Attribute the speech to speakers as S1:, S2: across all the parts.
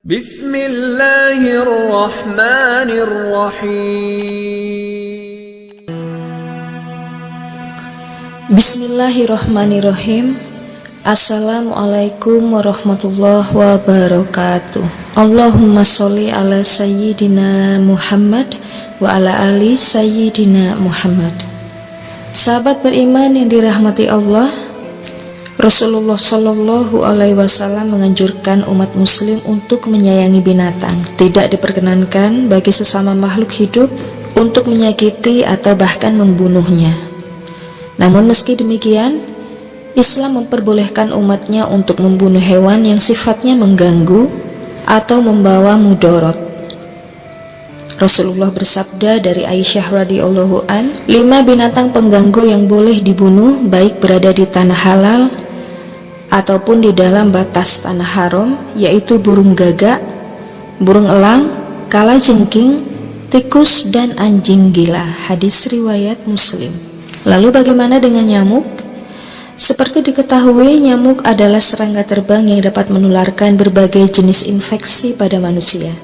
S1: Bismillahirrahmanirrahim.
S2: Bismillahirrahmanirrahim. Assalamualaikum warahmatullahi wabarakatuh. Allahumma sholli ala sayyidina Muhammad wa ala ali sayyidina Muhammad. Sahabat beriman yang dirahmati Allah, Rasulullah Shallallahu Alaihi Wasallam menganjurkan umat muslim untuk menyayangi binatang. Tidak diperkenankan bagi sesama makhluk hidup untuk menyakiti atau bahkan membunuhnya. Namun meski demikian, Islam memperbolehkan umatnya untuk membunuh hewan yang sifatnya mengganggu atau membawa mudarat. Rasulullah bersabda dari Aisyah radhiyallahu an, 5 binatang pengganggu yang boleh dibunuh baik berada di tanah halal ataupun di dalam batas tanah haram, yaitu burung gagak, burung elang, kalajengking, tikus, dan anjing gila. Hadis riwayat Muslim. Lalu bagaimana dengan nyamuk? Seperti diketahui, nyamuk adalah serangga terbang yang dapat menularkan berbagai jenis infeksi pada manusia.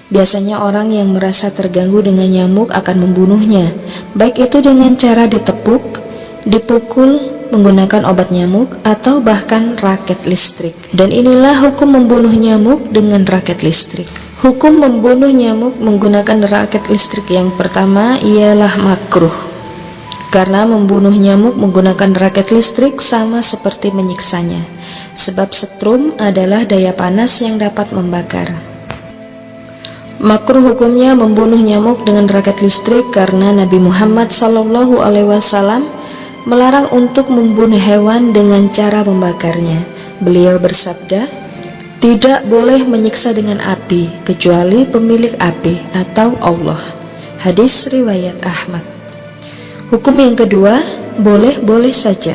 S2: Biasanya orang yang merasa terganggu dengan nyamuk akan membunuhnya, baik itu dengan cara ditepuk, dipukul, menggunakan obat nyamuk, atau bahkan raket listrik. Dan inilah hukum membunuh nyamuk dengan raket listrik. Hukum membunuh nyamuk menggunakan raket listrik yang pertama ialah makruh, karena membunuh nyamuk menggunakan raket listrik sama seperti menyiksanya, sebab setrum adalah daya panas yang dapat membakar. Makruh hukumnya membunuh nyamuk dengan raket listrik karena Nabi Muhammad Shallallahu Alaihi Wasallam melarang untuk membunuh hewan dengan cara membakarnya. Beliau bersabda, tidak boleh menyiksa dengan api kecuali pemilik api atau Allah. Hadis riwayat Ahmad. Hukum yang kedua, boleh-boleh saja.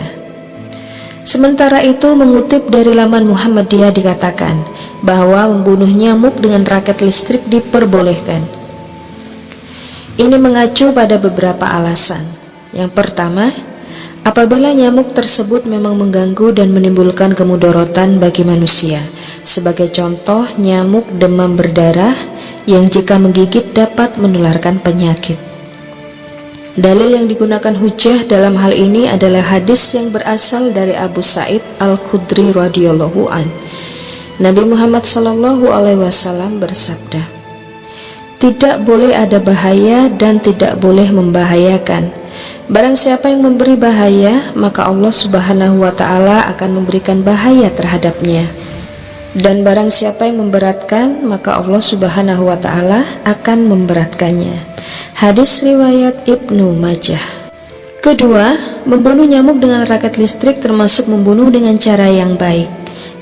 S2: Sementara itu, mengutip dari laman Muhammadiyah dikatakan bahwa membunuh nyamuk dengan raket listrik diperbolehkan. Ini mengacu pada beberapa alasan. Yang pertama, apabila nyamuk tersebut memang mengganggu dan menimbulkan kemudaratan bagi manusia. Sebagai contoh, nyamuk demam berdarah yang jika menggigit dapat menularkan penyakit. Dalil yang digunakan hujjah dalam hal ini adalah hadis yang berasal dari Abu Sa'id Al-Khudri radhiyallahu an. Nabi Muhammad sallallahu alaihi wasallam bersabda, tidak boleh ada bahaya dan tidak boleh membahayakan. Barang siapa yang memberi bahaya, maka Allah Subhanahu wa taala akan memberikan bahaya terhadapnya. Dan barang siapa yang memberatkan, maka Allah Subhanahu wa taala akan memberatkannya. Hadis riwayat Ibnu Majah. Kedua, membunuh nyamuk dengan raket listrik termasuk membunuh dengan cara yang baik,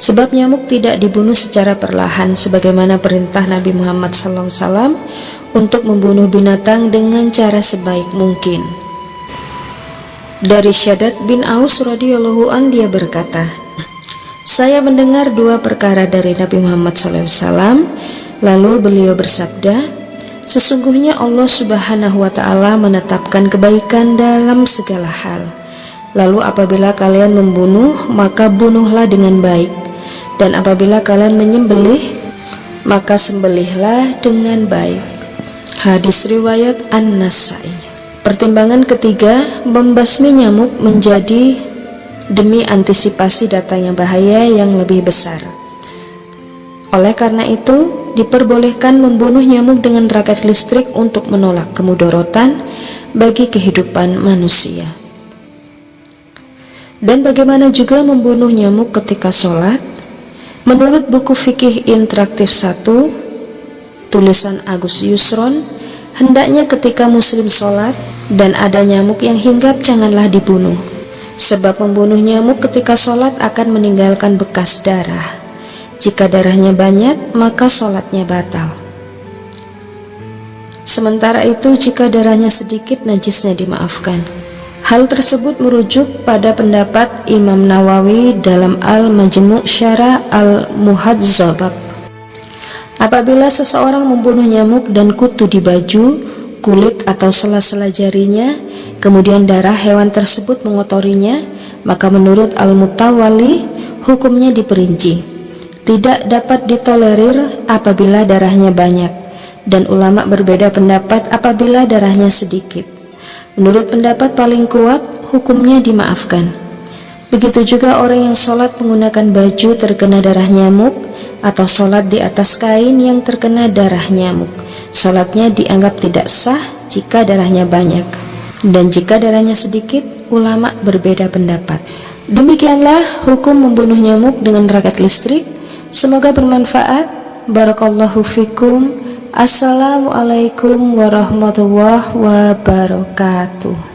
S2: sebab nyamuk tidak dibunuh secara perlahan sebagaimana perintah Nabi Muhammad SAW untuk membunuh binatang dengan cara sebaik mungkin. Dari Syaddad bin Aus radhiyallahu an, dia berkata, saya mendengar 2 perkara dari Nabi Muhammad SAW. Lalu beliau bersabda, sesungguhnya Allah Subhanahu wa ta'ala menetapkan kebaikan dalam segala hal. Lalu apabila kalian membunuh, maka bunuhlah dengan baik. Dan apabila kalian menyembelih, maka sembelihlah dengan baik. Hadis riwayat An-Nasai. Pertimbangan ketiga, membasmi nyamuk menjadi demi antisipasi datangnya bahaya yang lebih besar. Oleh karena itu, diperbolehkan membunuh nyamuk dengan raket listrik untuk menolak kemudaratan bagi kehidupan manusia. Dan bagaimana juga membunuh nyamuk ketika sholat? Menurut buku fikih interaktif 1, tulisan Agus Yusron, hendaknya ketika muslim sholat dan ada nyamuk yang hinggap janganlah dibunuh, sebab membunuh nyamuk ketika sholat akan meninggalkan bekas darah. Jika darahnya banyak, maka sholatnya batal. Sementara itu, jika darahnya sedikit, najisnya dimaafkan. Hal tersebut merujuk pada pendapat Imam Nawawi dalam Al-Majmu' Syarah Al-Muhadzabab. Apabila seseorang membunuh nyamuk dan kutu di baju, kulit atau sela-sela jarinya, kemudian darah hewan tersebut mengotorinya, maka menurut Al-Mutawali hukumnya diperinci. tidak dapat ditolerir apabila darahnya banyak, dan ulama berbeda pendapat apabila darahnya sedikit. Menurut pendapat paling kuat, hukumnya dimaafkan. Begitu juga orang yang sholat menggunakan baju terkena darah nyamuk, atau sholat di atas kain yang terkena darah nyamuk. Sholatnya dianggap tidak sah jika darahnya banyak, dan jika darahnya sedikit, ulama berbeda pendapat. Demikianlah hukum membunuh nyamuk dengan raket listrik. Semoga bermanfaat. Barakallahu fikum. Assalamualaikum warahmatullahi wabarakatuh.